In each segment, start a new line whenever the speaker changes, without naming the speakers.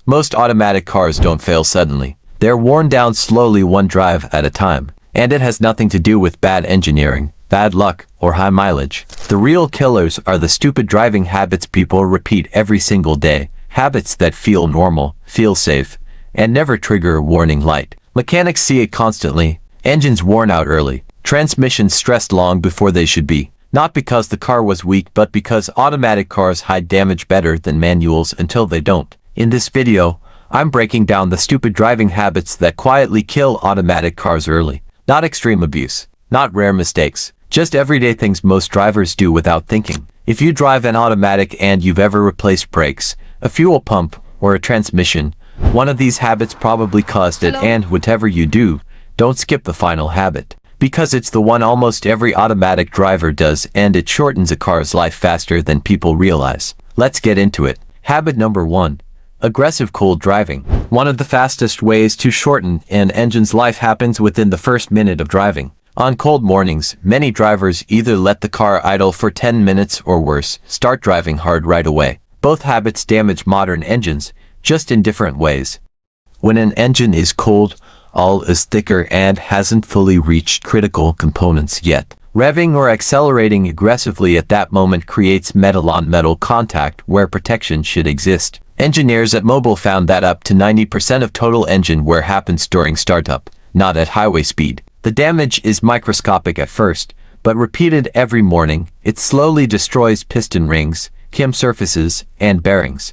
Most automatic cars don't fail suddenly. They're worn down slowly one drive at a time. And it has nothing to do with bad engineering, bad luck, or high mileage. The real killers are the stupid driving habits people repeat every single day. Habits that feel normal, feel safe, and never trigger a warning light. Mechanics see it constantly. Engines worn out early. Transmissions stressed long before they should be. Not because the car was weak, but because automatic cars hide damage better than manuals until they don't. In this video, I'm breaking down the stupid driving habits that quietly kill automatic cars early. Not extreme abuse, not rare mistakes, just everyday things most drivers do without thinking. If you drive an automatic and you've ever replaced brakes, a fuel pump, or a transmission, one of these habits probably caused it. And whatever you do, don't skip the final habit. Because it's the one almost every automatic driver does, and it shortens a car's life faster than people realize. Let's get into it. Habit number 1. Aggressive cold driving. One of the fastest ways to shorten an engine's life happens within the first minute of driving. On cold mornings, many drivers either let the car idle for 10 minutes or worse, start driving hard right away. Both habits damage modern engines, just in different ways. When an engine is cold, oil is thicker and hasn't fully reached critical components yet. Revving or accelerating aggressively at that moment creates metal-on-metal contact where protection should exist. Engineers at Mobil found that up to 90% of total engine wear happens during startup, not at highway speed. The damage is microscopic at first, but repeated every morning, it slowly destroys piston rings, cam surfaces, and bearings.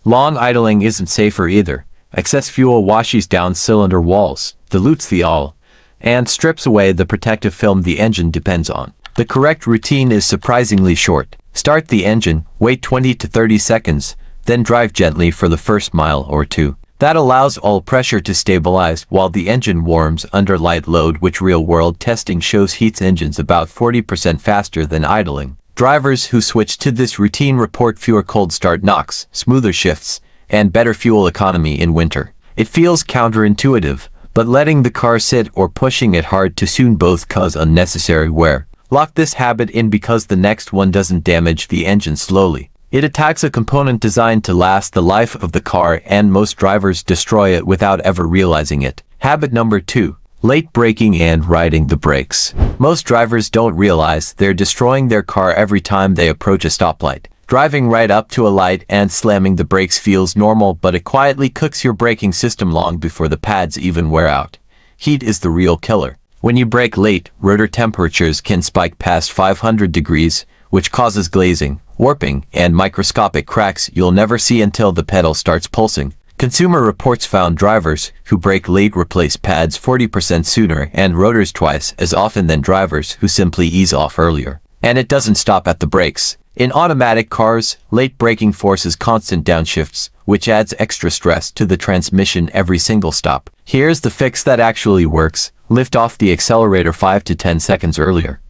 Long idling isn't safer either. Excess fuel washes down cylinder walls, dilutes the oil, and strips away the protective film the engine depends on. The correct routine is surprisingly short. Start the engine, wait 20 to 30 seconds, then drive gently for the first mile or two. That allows oil pressure to stabilize while the engine warms under light load, which real-world testing shows heats engines about 40% faster than idling. Drivers who switch to this routine report fewer cold start knocks, smoother shifts, and better fuel economy in winter. It feels counterintuitive, but letting the car sit or pushing it hard too soon both cause unnecessary wear. Lock this habit in because the next one doesn't damage the engine slowly. It attacks a component designed to last the life of the car, and most drivers destroy it without ever realizing it. Habit number 2. Late braking and riding the brakes. Most drivers don't realize they're destroying their car every time they approach a stoplight. Driving right up to a light and slamming the brakes feels normal, but it quietly cooks your braking system long before the pads even wear out. Heat is the real killer. When you brake late, rotor temperatures can spike past 500 degrees, which causes glazing, warping, and microscopic cracks you'll never see until the pedal starts pulsing. Consumer Reports found drivers who brake late replace pads 40% sooner and rotors twice as often than drivers who simply ease off earlier. And it doesn't stop at the brakes. In automatic cars, late braking forces constant downshifts, which adds extra stress to the transmission every single stop. Here's the fix that actually works. Lift off the accelerator 5 to 10 seconds earlier.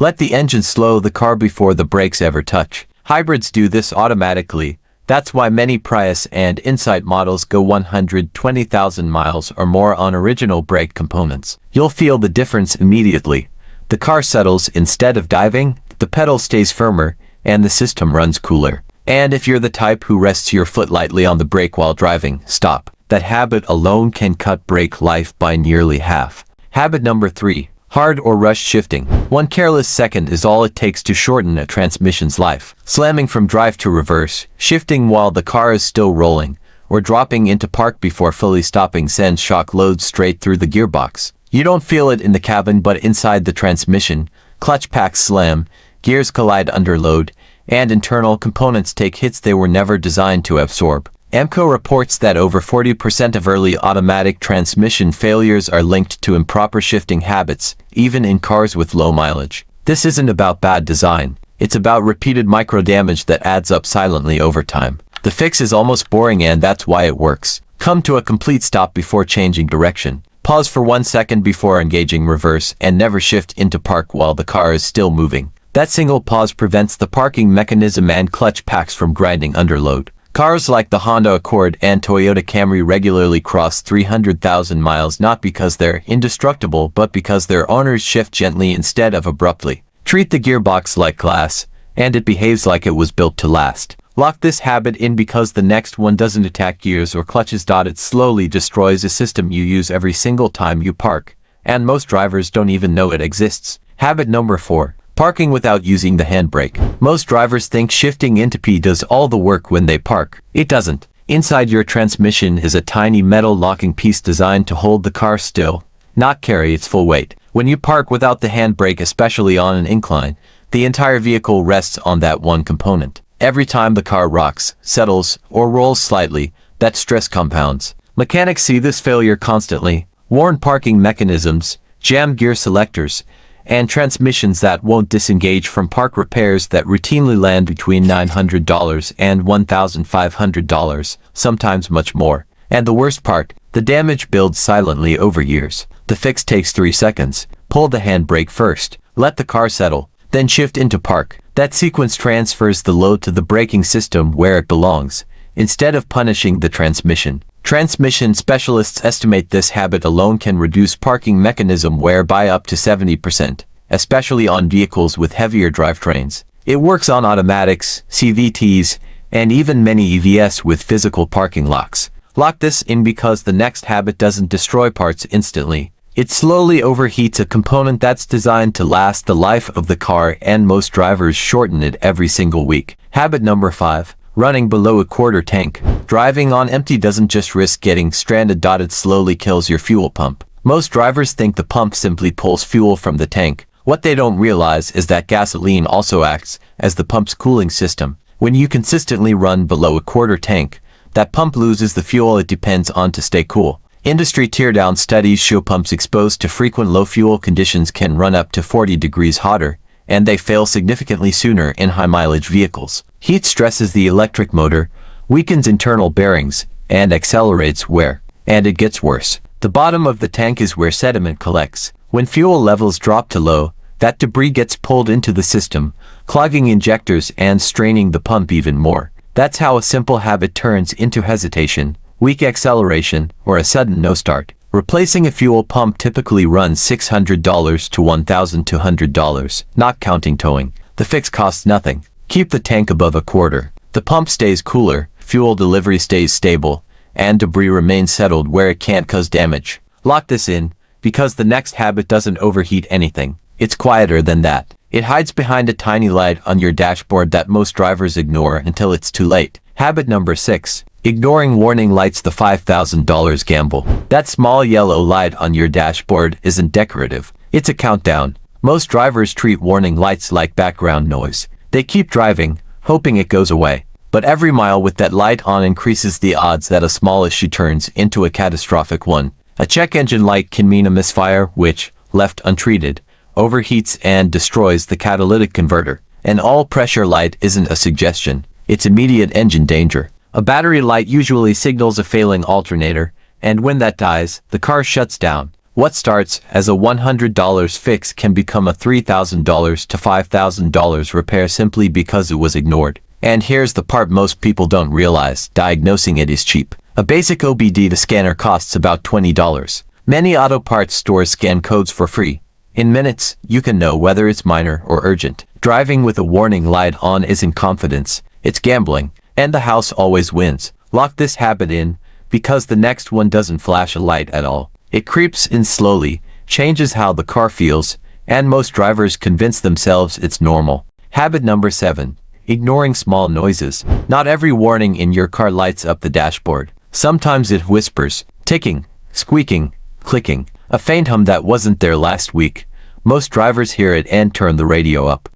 Let the engine slow the car before the brakes ever touch. Hybrids do this automatically. That's why many Prius and Insight models go 120,000 miles or more on original brake components. You'll feel the difference immediately. The car settles instead of diving, the pedal stays firmer, and the system runs cooler. And if you're the type who rests your foot lightly on the brake while driving, stop. That habit alone can cut brake life by nearly half. Habit number 3. Hard or rush shifting. One careless second is all it takes to shorten a transmission's life. Slamming from drive to reverse, shifting while the car is still rolling, or dropping into park before fully stopping sends shock loads straight through the gearbox. You don't feel it in the cabin, but inside the transmission, clutch packs slam, gears collide under load, and internal components take hits they were never designed to absorb. AMCO reports that over 40% of early automatic transmission failures are linked to improper shifting habits, even in cars with low mileage. This isn't about bad design. It's about repeated micro-damage that adds up silently over time. The fix is almost boring, and that's why it works. Come to a complete stop before changing direction. Pause for 1 second before engaging reverse, and never shift into park while the car is still moving. That single pause prevents the parking mechanism and clutch packs from grinding under load. Cars like the Honda Accord and Toyota Camry regularly cross 300,000 miles not because they're indestructible, but because their owners shift gently instead of abruptly. Treat the gearbox like glass, and it behaves like it was built to last. Lock this habit in because the next one doesn't attack gears or clutches. It slowly destroys a system you use every single time you park, and most drivers don't even know it exists. Habit number 4. Parking without using the handbrake. Most drivers think shifting into P does all the work when they park. It doesn't. Inside your transmission is a tiny metal locking piece designed to hold the car still, not carry its full weight. When you park without the handbrake, especially on an incline, the entire vehicle rests on that one component. Every time the car rocks, settles, or rolls slightly, that stress compounds. Mechanics see this failure constantly. Worn parking mechanisms, jammed gear selectors, and transmissions that won't disengage from park repairs that routinely land between $900 and $1,500, sometimes much more. And the worst part, the damage builds silently over years. The fix takes 3 seconds. Pull the handbrake first, let the car settle, then shift into park. That sequence transfers the load to the braking system where it belongs, instead of punishing the transmission. Transmission specialists estimate this habit alone can reduce parking mechanism wear by up to 70%, especially on vehicles with heavier drivetrains. It works on automatics, CVTs, and even many EVs with physical parking locks. Lock this in because the next habit doesn't destroy parts instantly. It slowly overheats a component that's designed to last the life of the car, and most drivers shorten it every single week. Habit number 5. Running below a quarter tank. Driving on empty doesn't just risk getting stranded. It slowly kills your fuel pump. Most drivers think the pump simply pulls fuel from the tank. What they don't realize is that gasoline also acts as the pump's cooling system. When you consistently run below a quarter tank, that pump loses the fuel it depends on to stay cool. Industry teardown studies show pumps exposed to frequent low fuel conditions can run up to 40 degrees hotter, and they fail significantly sooner in high-mileage vehicles. Heat stresses the electric motor, weakens internal bearings, and accelerates wear. And it gets worse. The bottom of the tank is where sediment collects. When fuel levels drop to low, that debris gets pulled into the system, clogging injectors and straining the pump even more. That's how a simple habit turns into hesitation, weak acceleration, or a sudden no start. Replacing a fuel pump typically runs $600 to $1,200, not counting towing. The fix costs nothing. Keep the tank above a quarter. The pump stays cooler, fuel delivery stays stable, and debris remains settled where it can't cause damage. Lock this in, because the next habit doesn't overheat anything. It's quieter than that. It hides behind a tiny light on your dashboard that most drivers ignore until it's too late. Habit number 6. Ignoring warning lights. The $5,000 gamble. That small yellow light on your dashboard isn't decorative. It's a countdown. Most drivers treat warning lights like background noise. They keep driving, hoping it goes away. But every mile with that light on increases the odds that a small issue turns into a catastrophic one. A check engine light can mean a misfire which, left untreated, overheats and destroys the catalytic converter. An all-pressure light isn't a suggestion. It's immediate engine danger. A battery light usually signals a failing alternator, and when that dies, the car shuts down. What starts as a $100 fix can become a $3,000 to $5,000 repair simply because it was ignored. And here's the part most people don't realize: diagnosing it is cheap. A basic OBD scanner costs about $20. Many auto parts stores scan codes for free. In minutes, you can know whether it's minor or urgent. Driving with a warning light on isn't confidence, it's gambling, and the house always wins. Lock this habit in, because the next one doesn't flash a light at all. It creeps in slowly, changes how the car feels, and most drivers convince themselves it's normal. Habit number 7. Ignoring small noises. Not every warning in your car lights up the dashboard. Sometimes it whispers, ticking, squeaking, clicking, a faint hum that wasn't there last week. Most drivers hear it and turn the radio up.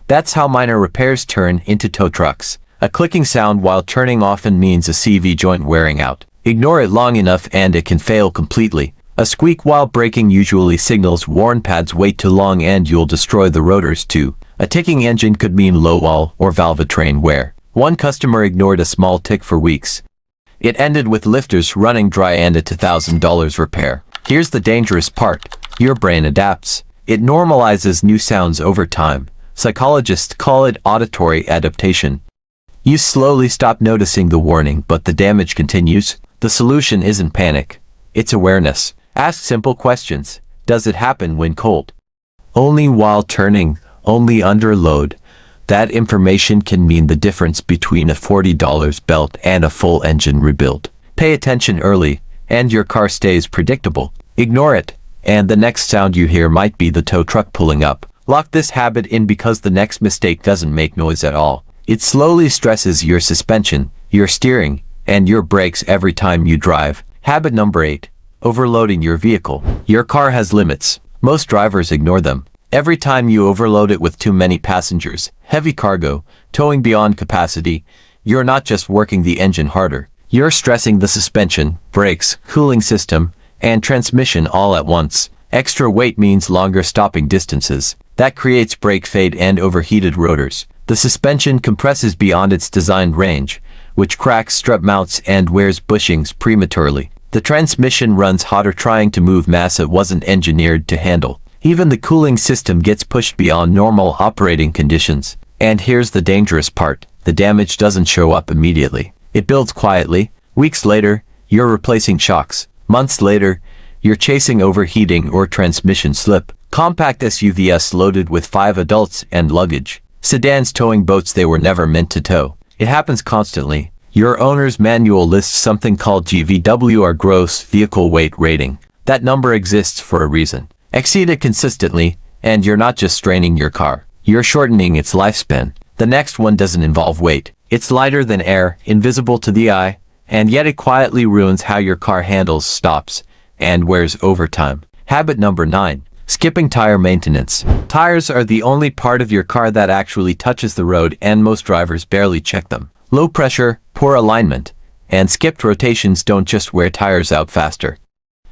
That's how minor repairs turn into tow trucks. A clicking sound while turning often means a CV joint wearing out. Ignore it long enough and it can fail completely. A squeak while braking usually signals worn pads. Wait too long and you'll destroy the rotors too. A ticking engine could mean low wall or valve train wear. One customer ignored a small tick for weeks. It ended with lifters running dry and a $2,000 repair. Here's the dangerous part. Your brain adapts. It normalizes new sounds over time. Psychologists call it auditory adaptation. You slowly stop noticing the warning, but the damage continues. The solution isn't panic. It's awareness. Ask simple questions. Does it happen when cold? Only while turning? Only under load? That information can mean the difference between a $40 belt and a full engine rebuild. Pay attention early, and your car stays predictable. Ignore it, and the next sound you hear might be the tow truck pulling up. Lock this habit in because the next mistake doesn't make noise at all. It slowly stresses your suspension, your steering, and your brakes every time you drive. Habit number 8. Overloading your vehicle. Your car has limits. Most drivers ignore them. Every time you overload it with too many passengers, heavy cargo, towing beyond capacity, you're not just working the engine harder. You're stressing the suspension, brakes, cooling system, and transmission all at once. Extra weight means longer stopping distances. That creates brake fade and overheated rotors. The suspension compresses beyond its designed range, which cracks strut mounts and wears bushings prematurely. The transmission runs hotter trying to move mass it wasn't engineered to handle. Even the cooling system gets pushed beyond normal operating conditions. And here's the dangerous part. The damage doesn't show up immediately. It builds quietly. Weeks later, you're replacing shocks. Months later, you're chasing overheating or transmission slip. Compact SUVs loaded with 5 adults and luggage. Sedans towing boats they were never meant to tow. It happens constantly. Your owner's manual lists something called GVW or gross vehicle weight rating. That number exists for a reason. Exceed it consistently, and you're not just straining your car. You're shortening its lifespan. The next one doesn't involve weight. It's lighter than air, invisible to the eye, and yet it quietly ruins how your car handles, stops, and wears over time. Habit number 9. Skipping tire maintenance. Tires are the only part of your car that actually touches the road, and most drivers barely check them. Low pressure, poor alignment, and skipped rotations don't just wear tires out faster.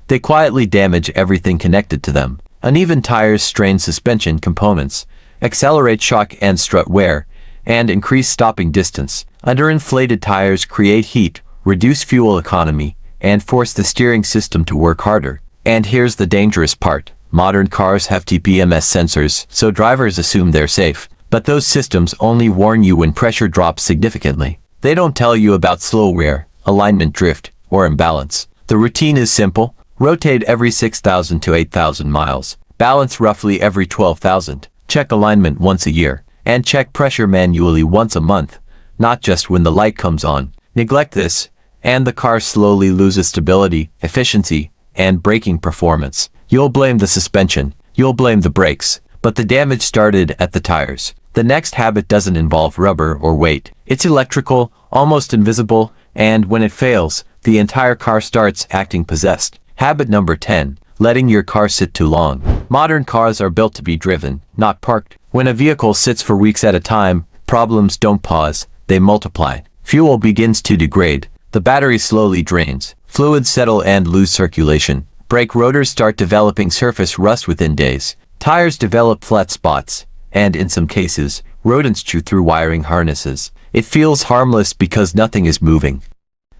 They quietly damage everything connected to them. Uneven tires strain suspension components, accelerate shock and strut wear, and increase stopping distance. Underinflated tires create heat, reduce fuel economy, and force the steering system to work harder. And here's the dangerous part. Modern cars have TPMS sensors, so drivers assume they're safe. But those systems only warn you when pressure drops significantly. They don't tell you about slow wear, alignment drift, or imbalance. The routine is simple. Rotate every 6,000 to 8,000 miles. Balance roughly every 12,000. Check alignment once a year. And check pressure manually once a month, not just when the light comes on. Neglect this, and the car slowly loses stability, efficiency, and braking performance. You'll blame the suspension, you'll blame the brakes, but the damage started at the tires. The next habit doesn't involve rubber or weight. It's electrical, almost invisible, and when it fails, the entire car starts acting possessed. Habit number 10. Letting your car sit too long. Modern cars are built to be driven, not parked. When a vehicle sits for weeks at a time, problems don't pause, they multiply. Fuel begins to degrade. The battery slowly drains. Fluids settle and lose circulation. Brake rotors start developing surface rust within days. Tires develop flat spots, and in some cases, rodents chew through wiring harnesses. It feels harmless because nothing is moving.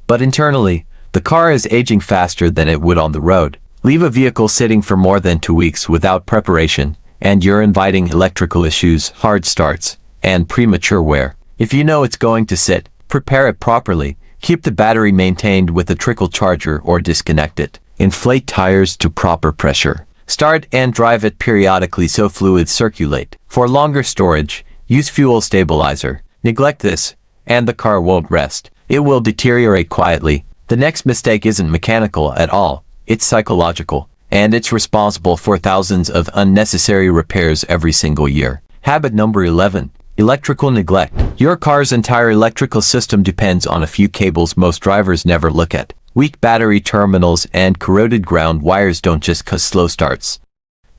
But internally, the car is aging faster than it would on the road. Leave a vehicle sitting for more than 2 weeks without preparation, and you're inviting electrical issues, hard starts, and premature wear. If you know it's going to sit, prepare it properly. Keep the battery maintained with a trickle charger or disconnect it. Inflate tires to proper pressure. Start and drive it periodically so fluids circulate. For longer storage, use fuel stabilizer. Neglect this, and the car won't rest. It will deteriorate quietly. The next mistake isn't mechanical at all. It's psychological, and it's responsible for thousands of unnecessary repairs every single year. Habit number 11. Electrical neglect. Your car's entire electrical system depends on a few cables most drivers never look at. Weak battery terminals and corroded ground wires don't just cause slow starts.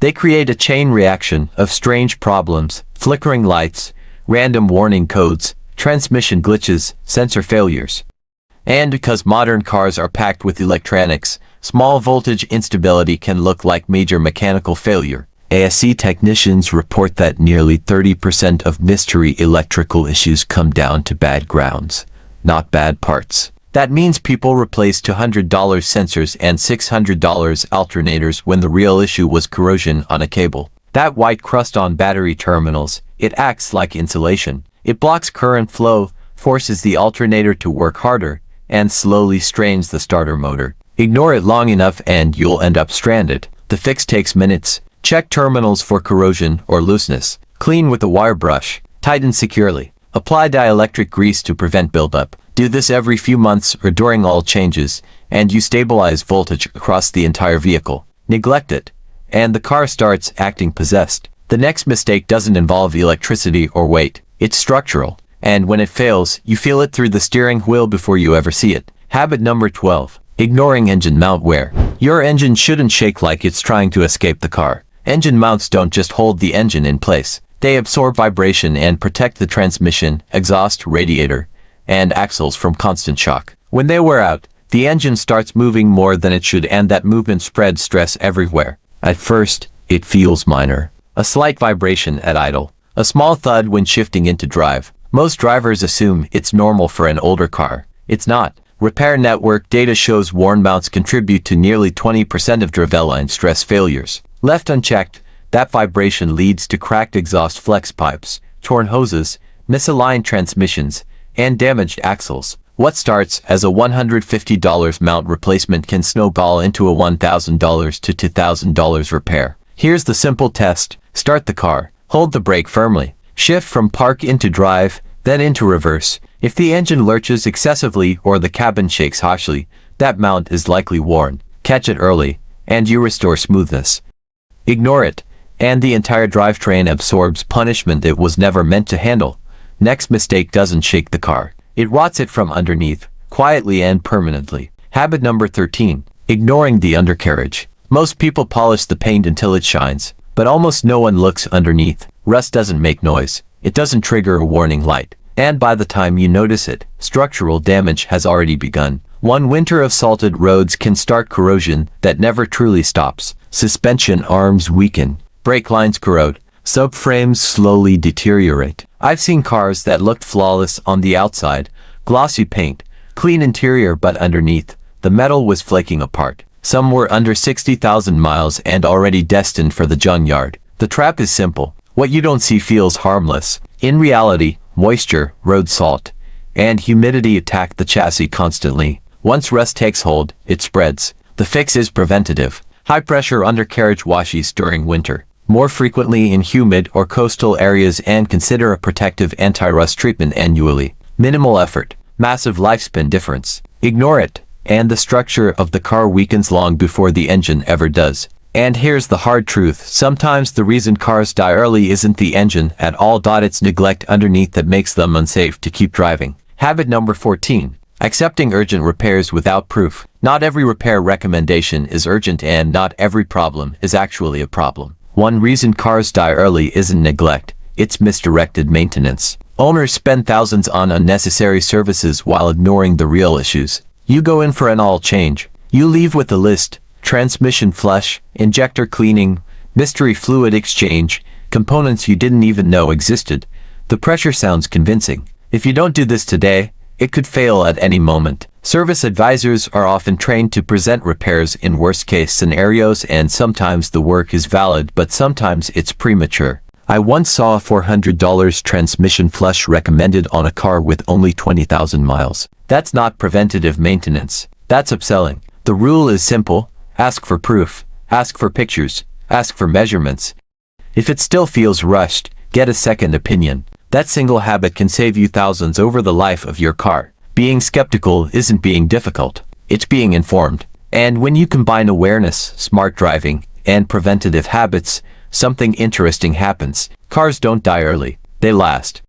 They create a chain reaction of strange problems, flickering lights, random warning codes, transmission glitches, sensor failures. And because modern cars are packed with electronics, small voltage instability can look like major mechanical failure. ASE technicians report that nearly 30% of mystery electrical issues come down to bad grounds, not bad parts. That means people replaced $200 sensors and $600 alternators when the real issue was corrosion on a cable. That white crust on battery terminals, it acts like insulation. It blocks current flow, forces the alternator to work harder, and slowly strains the starter motor. Ignore it long enough and you'll end up stranded. The fix takes minutes. Check terminals for corrosion or looseness. Clean with a wire brush, Tighten securely. Apply dielectric grease to prevent buildup. Do this every few months or during oil changes, and you stabilize voltage across the entire vehicle. Neglect it, and the car starts acting possessed. The next mistake doesn't involve electricity or weight. It's structural, and when it fails, you feel it through the steering wheel before you ever see it. Habit number 12. Ignoring engine mount wear. Your engine shouldn't shake like it's trying to escape the car. Engine mounts don't just hold the engine in place. They absorb vibration and protect the transmission, exhaust, radiator, and axles from constant shock. When they wear out, the engine starts moving more than it should, and that movement spreads stress everywhere. At first, it feels minor. A slight vibration at idle. A small thud when shifting into drive. Most drivers assume it's normal for an older car. It's not. Repair network data shows worn mounts contribute to nearly 20% of driveline stress failures. Left unchecked, that vibration leads to cracked exhaust flex pipes, torn hoses, misaligned transmissions, and damaged axles. What starts as a $150 mount replacement can snowball into a $1,000 to $2,000 repair. Here's the simple test. Start the car. Hold the brake firmly. Shift from park into drive, then into reverse. If the engine lurches excessively or the cabin shakes harshly, that mount is likely worn. Catch it early, and you restore smoothness. Ignore it, and the entire drivetrain absorbs punishment it was never meant to handle. Next mistake doesn't shake the car. It rots it from underneath, quietly and permanently. Habit number 13. Ignoring the undercarriage. Most people polish the paint until it shines, but almost no one looks underneath. Rust doesn't make noise. It doesn't trigger a warning light. And by the time you notice it, structural damage has already begun. One winter of salted roads can start corrosion that never truly stops. Suspension arms weaken. Brake lines corrode. Subframes slowly deteriorate. I've seen cars that looked flawless on the outside, glossy paint, clean interior, but underneath, the metal was flaking apart. Some were under 60,000 miles and already destined for the junkyard. The trap is simple. What you don't see feels harmless. In reality, moisture, road salt, and humidity attack the chassis constantly. Once rust takes hold, it spreads. The fix is preventative. High-pressure undercarriage washes during winter, more frequently in humid or coastal areas, and consider a protective anti-rust treatment annually. Minimal effort, massive lifespan difference. Ignore it, and the structure of the car weakens long before the engine ever does. And here's the hard truth. Sometimes the reason cars die early isn't the engine at all. It's neglect underneath that makes them unsafe to keep driving. Habit number 14. Accepting urgent repairs without proof. Not every repair recommendation is urgent, and not every problem is actually a problem. One reason cars die early isn't neglect, it's misdirected maintenance. Owners spend thousands on unnecessary services while ignoring the real issues. You go in for an oil change. You leave with a list: transmission flush, injector cleaning, mystery fluid exchange, components you didn't even know existed. The pressure sounds convincing. If you don't do this today, it could fail at any moment. Service advisors are often trained to present repairs in worst-case scenarios, and sometimes the work is valid, but sometimes it's premature. I once saw a $400 transmission flush recommended on a car with only 20,000 miles. That's not preventative maintenance. That's upselling. The rule is simple. Ask for proof. Ask for pictures. Ask for measurements. If it still feels rushed, get a second opinion. That single habit can save you thousands over the life of your car. Being skeptical isn't being difficult. It's being informed. And when you combine awareness, smart driving, and preventative habits, something interesting happens. Cars don't die early. They last.